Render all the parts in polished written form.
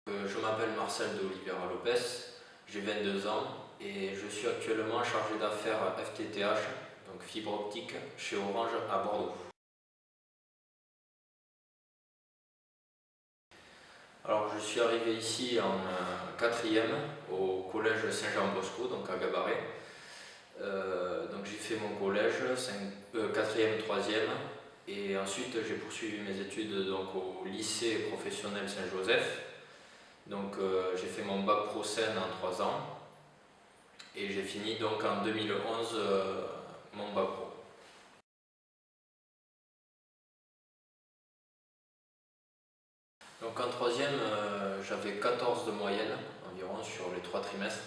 Je m'appelle Marcel de Oliveira Lopez, j'ai 22 ans et je suis actuellement chargé d'affaires FTTH, donc fibre optique, chez Orange à Bordeaux. Alors je suis arrivé ici en quatrième au collège Saint-Jean-Bosco, donc à Gabarret. Donc j'ai fait mon collège, quatrième, troisième, et ensuite j'ai poursuivi mes études donc, au lycée professionnel Saint-Joseph. Donc j'ai fait mon bac pro Scène en 3 ans et j'ai fini donc en 2011 mon bac pro. Donc en troisième, j'avais 14 de moyenne environ sur les 3 trimestres.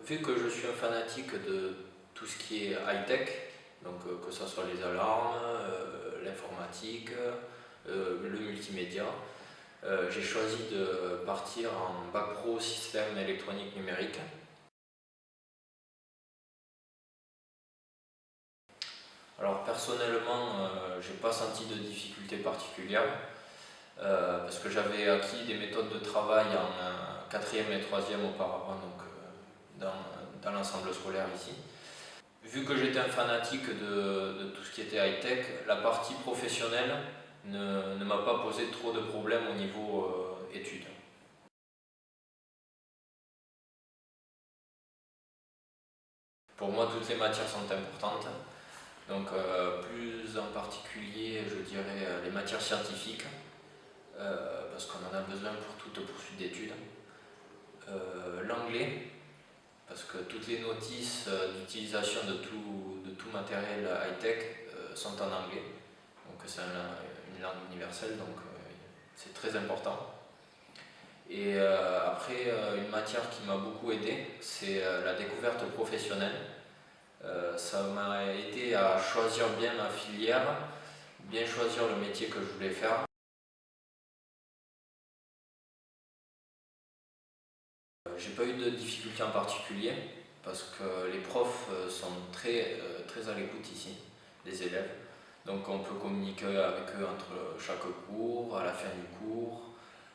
Vu que je suis un fanatique de tout ce qui est high-tech, donc que ce soit les alarmes, l'informatique, le multimédia, j'ai choisi de partir en bac pro système électronique numérique. Alors personnellement, j'ai pas senti de difficultés particulières parce que j'avais acquis des méthodes de travail en quatrième et troisième auparavant, donc dans l'ensemble scolaire ici. Vu que j'étais un fanatique de tout ce qui était high-tech, la partie professionnelle ne m'a pas posé trop de problèmes au niveau études. Pour moi, toutes les matières sont importantes. Donc plus en particulier, je dirais les matières scientifiques, parce qu'on en a besoin pour toute poursuite d'études. L'anglais, parce que toutes les notices d'utilisation de tout matériel high-tech sont en anglais. Donc c'est une langue universelle, donc c'est très important. Et après, une matière qui m'a beaucoup aidé, c'est la découverte professionnelle. Ça m'a aidé à choisir bien ma filière, bien choisir le métier que je voulais faire. J'ai pas eu de difficultés en particulier parce que les profs sont très à l'écoute ici, des élèves. Donc on peut communiquer avec eux entre chaque cours, à la fin du cours.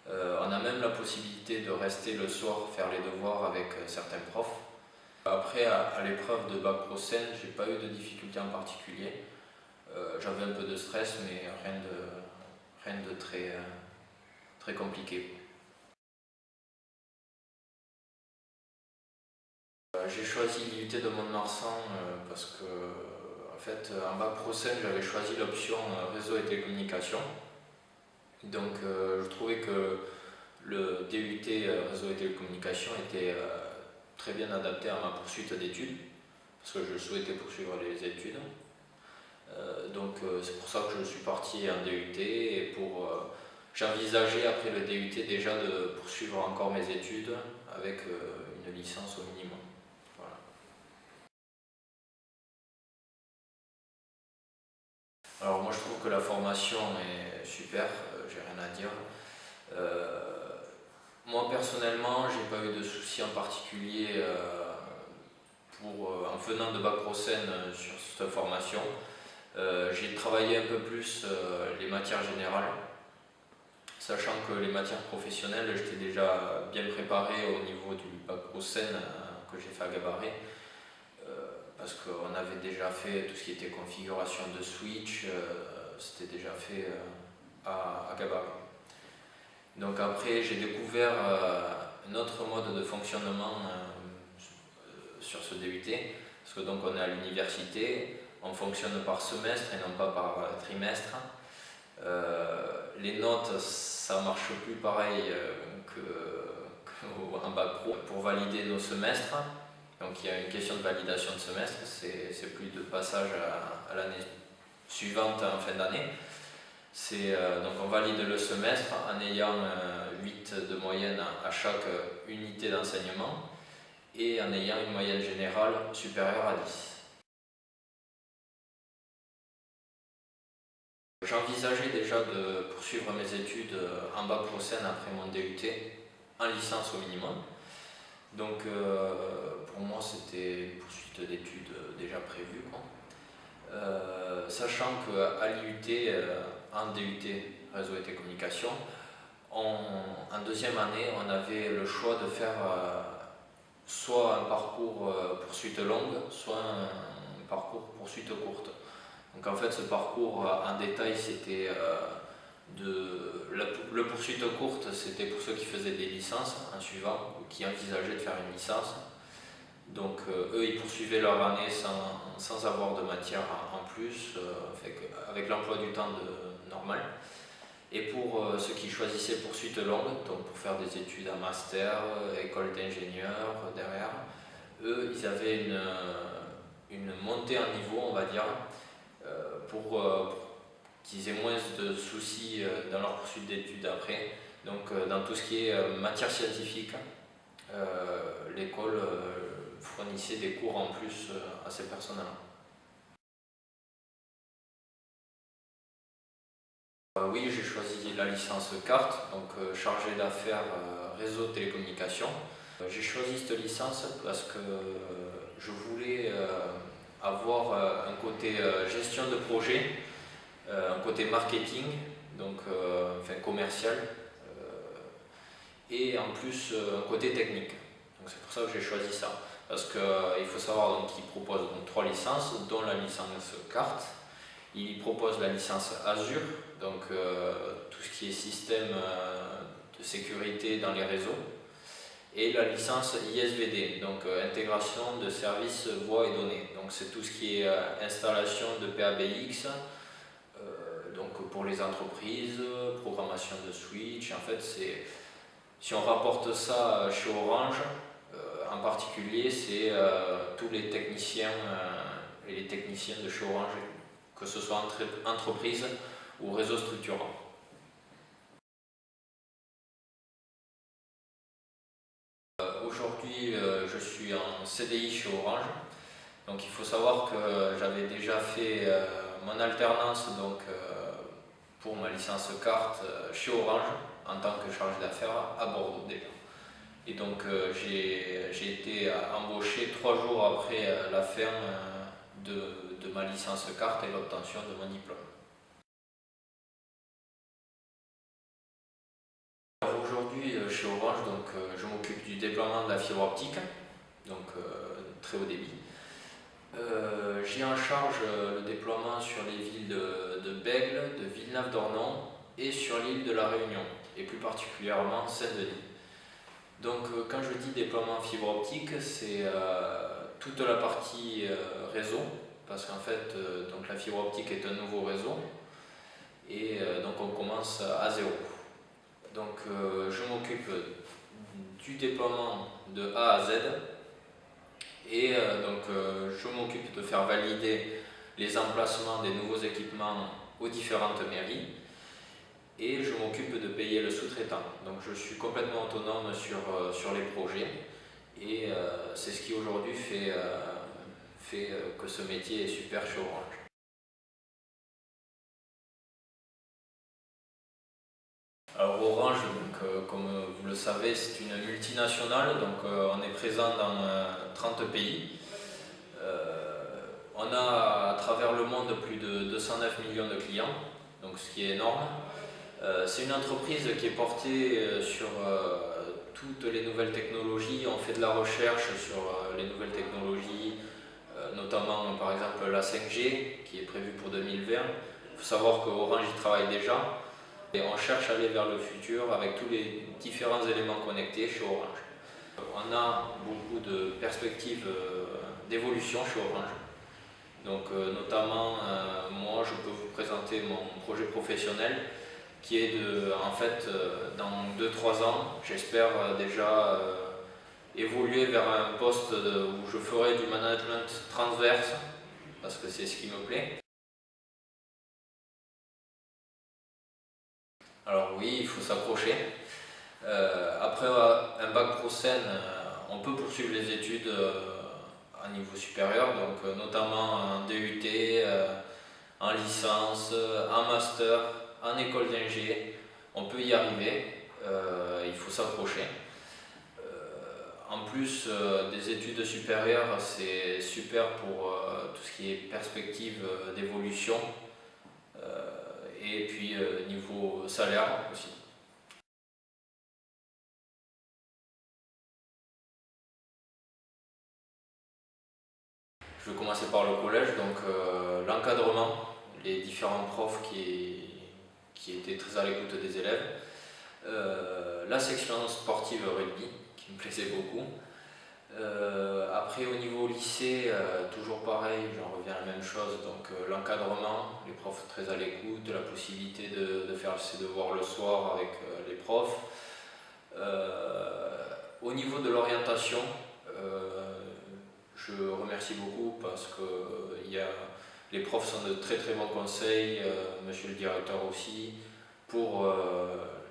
On a même la possibilité de rester le soir faire les devoirs avec certains profs. Après, à l'épreuve de bac pro Scène, j'ai pas eu de difficultés en particulier. J'avais un peu de stress, mais rien de très compliqué. J'ai choisi l'IUT de Mont-de-Marsan parce que, en fait, en bac pro Scène, j'avais choisi l'option réseau et télécommunications. Donc, je trouvais que le DUT réseau et télécommunications était très bien adapté à ma poursuite d'études, parce que je souhaitais poursuivre les études. Donc c'est pour ça que je suis parti en DUT et j'envisageais après le DUT déjà de poursuivre encore mes études avec une licence au minimum. Voilà. Alors moi je trouve que la formation est super, j'ai rien à dire. Moi personnellement j'ai pas eu de soucis en particulier en venant de bac pro Scène sur cette formation. J'ai travaillé un peu plus les matières générales, sachant que les matières professionnelles, j'étais déjà bien préparé au niveau du bac pro Scène que j'ai fait à Gabarret, parce qu'on avait déjà fait tout ce qui était configuration de switch, c'était déjà fait à Gabarret. Donc après, j'ai découvert un autre mode de fonctionnement sur ce DUT, parce que donc on est à l'université, on fonctionne par semestre et non pas par trimestre. Les notes, ça marche plus pareil qu'en bac pro. Pour valider nos semestres, donc il y a une question de validation de semestre, c'est plus de passage à l'année suivante en fin d'année. Donc on valide le semestre en ayant 8 de moyenne à chaque unité d'enseignement et en ayant une moyenne générale supérieure à 10. J'envisageais déjà de poursuivre mes études en bac pro Scène après mon DUT, en licence au minimum. Donc pour moi c'était une poursuite d'études déjà prévue. Sachant qu'à l'IUT, en DUT réseau et télécommunications, En deuxième année, on avait le choix de faire soit un parcours poursuite longue, soit un parcours poursuite courte. Donc en fait, ce parcours en détail, c'était le poursuite courte, c'était pour ceux qui faisasaient des licences en suivant ou qui envisageaient de faire une licence. Donc eux, ils poursuivaient leur année sans avoir de matière en plus, avec l'emploi du temps normal. Et pour ceux qui choisissaient poursuite longue, donc pour faire des études en master, école d'ingénieur derrière, eux, ils avaient une montée en niveau, on va dire, pour qu'ils aient moins de soucis dans leur poursuite d'études après. Donc dans tout ce qui est matière scientifique, l'école fournissait des cours en plus à ces personnes-là. Oui, j'ai choisi la licence carte, donc chargé d'affaires réseau de télécommunications. J'ai choisi cette licence parce que je voulais avoir un côté gestion de projet, un côté marketing, donc commercial, et en plus un côté technique. Donc c'est pour ça que j'ai choisi ça. Parce qu'il faut savoir qu'ils proposent donc 3 licences, dont la licence carte. Ils proposent la licence Azure, donc tout ce qui est système de sécurité dans les réseaux, et la licence ISVD, donc intégration de services voix et données. Donc c'est tout ce qui est installation de PABX, donc pour les entreprises, programmation de switch. En fait, si on rapporte ça chez Orange, en particulier, c'est tous les techniciens et les techniciennes de chez Orange, que ce soit entreprise ou réseau structurant. Aujourd'hui, je suis en CDI chez Orange. Donc il faut savoir que j'avais déjà fait mon alternance pour ma licence carte chez Orange en tant que chargé d'affaires à Bordeaux déjà. Et donc j'ai été embauché 3 jours après la fin de ma licence carte et l'obtention de mon diplôme. Aujourd'hui chez Orange, je m'occupe du déploiement de la fibre optique, donc très haut débit. J'ai en charge le déploiement sur les villes de Bègles, de Villeneuve-d'Ornon et sur l'île de la Réunion, et plus particulièrement Saint-Denis. Donc quand je dis déploiement fibre optique, c'est toute la partie réseau, parce qu'en fait donc la fibre optique est un nouveau réseau, et donc on commence à zéro. Donc je m'occupe du déploiement de A à Z, et je m'occupe de faire valider les emplacements des nouveaux équipements aux différentes mairies, et je m'occupe de payer le sous-traitant. Donc je suis complètement autonome sur les projets, et c'est ce qui aujourd'hui fait que ce métier est super chez Orange. Alors Orange, comme vous le savez, c'est une multinationale, donc on est présent dans 30 pays. On a à travers le monde plus de 209 millions de clients, donc ce qui est énorme. C'est une entreprise qui est portée sur toutes les nouvelles technologies. On fait de la recherche sur les nouvelles technologies, notamment par exemple la 5G qui est prévue pour 2020. Il faut savoir qu'Orange y travaille déjà. Et on cherche à aller vers le futur avec tous les différents éléments connectés chez Orange. On a beaucoup de perspectives d'évolution chez Orange. Donc notamment, moi je peux vous présenter mon projet professionnel qui est dans 2-3 ans, j'espère déjà évoluer vers un poste où je ferai du management transverse, parce que c'est ce qui me plaît. Alors oui, il faut s'accrocher. Après un bac pro Scène, on peut poursuivre les études à niveau supérieur, donc notamment en DUT, en licence, en master, en école d'ingé. On peut y arriver, il faut s'accrocher. En plus des études supérieures, c'est super pour tout ce qui est perspective d'évolution. Et puis niveau salaire aussi. Je vais commencer par le collège, donc l'encadrement, les différents profs qui étaient très à l'écoute des élèves, la section sportive rugby qui me plaisait beaucoup. Après au niveau lycée, toujours pareil, j'en reviens à la même chose, donc l'encadrement, les profs très à l'écoute, la possibilité de faire ses devoirs le soir avec les profs. Au niveau de l'orientation, je remercie beaucoup parce que les profs sont de très très bons conseils, monsieur le directeur aussi, pour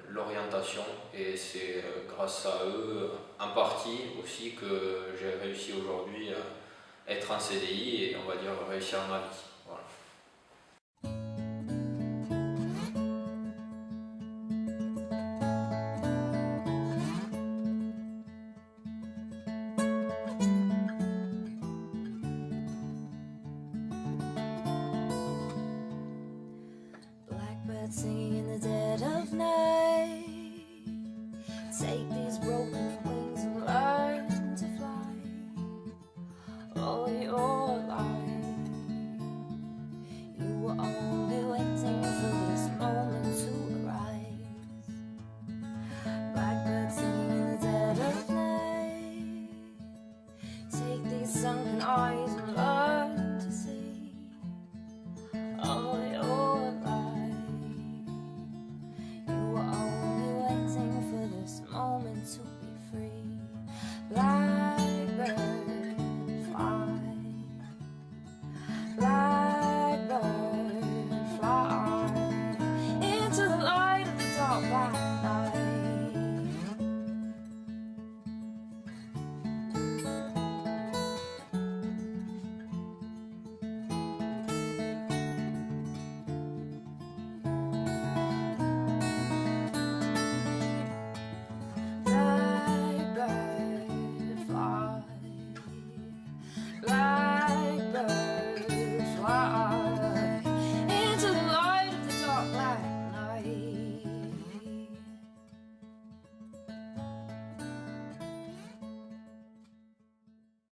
l'orientation, et c'est grâce à eux en partie aussi que j'ai réussi aujourd'hui à être en CDI et on va dire réussir ma vie.